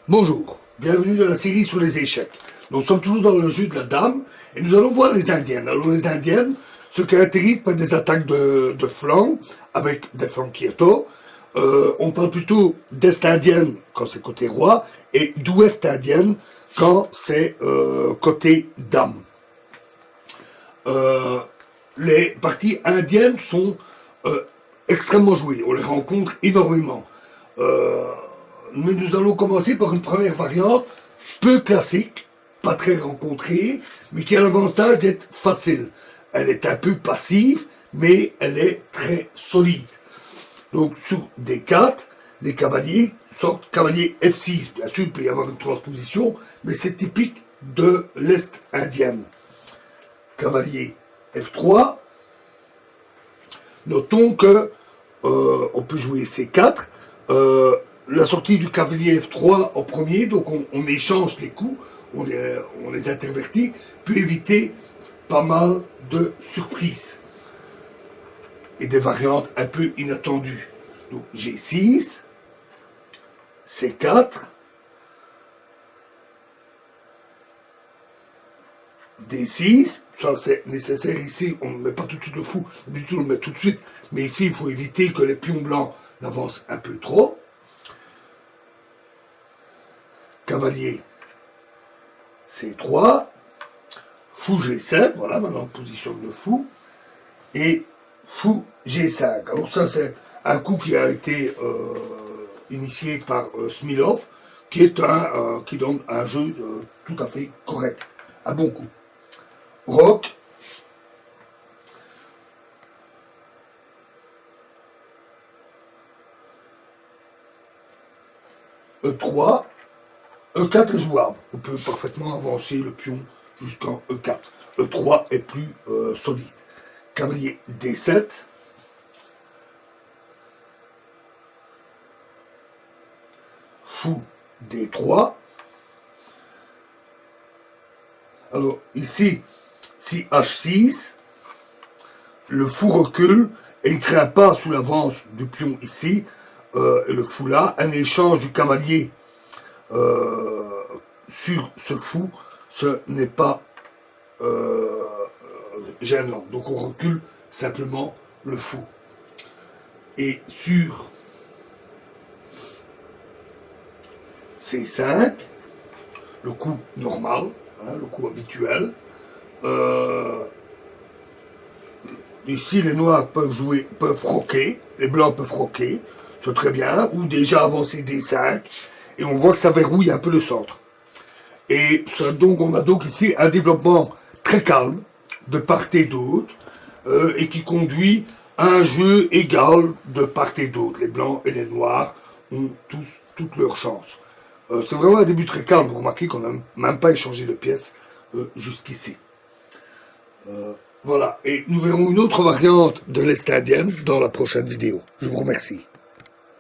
Bonjour, bienvenue dans la série sur les échecs. Nous sommes toujours dans le jeu de la dame et nous allons voir les indiennes. Alors les indiennes se caractérisent par des attaques de flanc avec des flanquietos. On parle plutôt d'est indienne quand c'est côté roi et d'ouest indienne quand c'est côté dame. Les parties indiennes sont extrêmement jouées, on les rencontre énormément. Mais nous allons commencer par une première variante peu classique, pas très rencontrée, mais qui a l'avantage d'être facile. Elle est un peu passive, mais elle est très solide. Donc sur D4, les cavaliers sortent cavalier F6. Bien sûr, il peut y avoir une transposition, mais c'est typique de l'Est indienne. Cavalier F3. Notons que on peut jouer C4. La sortie du cavalier F3 en premier, donc on échange les coups, on les intervertit, peut éviter pas mal de surprises et des variantes un peu inattendues. Donc G6, C4, D6, ça c'est nécessaire ici, on ne met pas tout de suite le fou, d'habitude on le met tout de suite, mais ici il faut éviter que les pions blancs n'avancent un peu trop. Cavalier C3, fou G7, voilà, maintenant on positionne le fou, et fou G5. Alors ça c'est un coup qui a été initié par Smilov, qui est qui donne un jeu tout à fait correct, un bon coup. Roc, E3, E4 est jouable, on peut parfaitement avancer le pion jusqu'en E4. E3 est plus solide. Cavalier D7. Fou D3. Alors ici, si H6, le fou recule et il crée un pas sous l'avance du pion ici, et le fou là, un échange du cavalier sur ce fou, ce n'est pas gênant. Donc on recule simplement le fou. Et sur C5, le coup normal, hein, le coup habituel, ici les noirs peuvent roquer, les blancs peuvent roquer, c'est très bien, ou déjà avancer D5, et on voit que ça verrouille un peu le centre. Et ça, donc on a donc ici un développement très calme, de part et d'autre, et qui conduit à un jeu égal de part et d'autre. Les blancs et les noirs ont tous toutes leurs chances. C'est vraiment un début très calme, vous remarquez qu'on n'a même pas échangé de pièces jusqu'ici. Voilà, et nous verrons une autre variante de l'Est indienne dans la prochaine vidéo. Je vous remercie.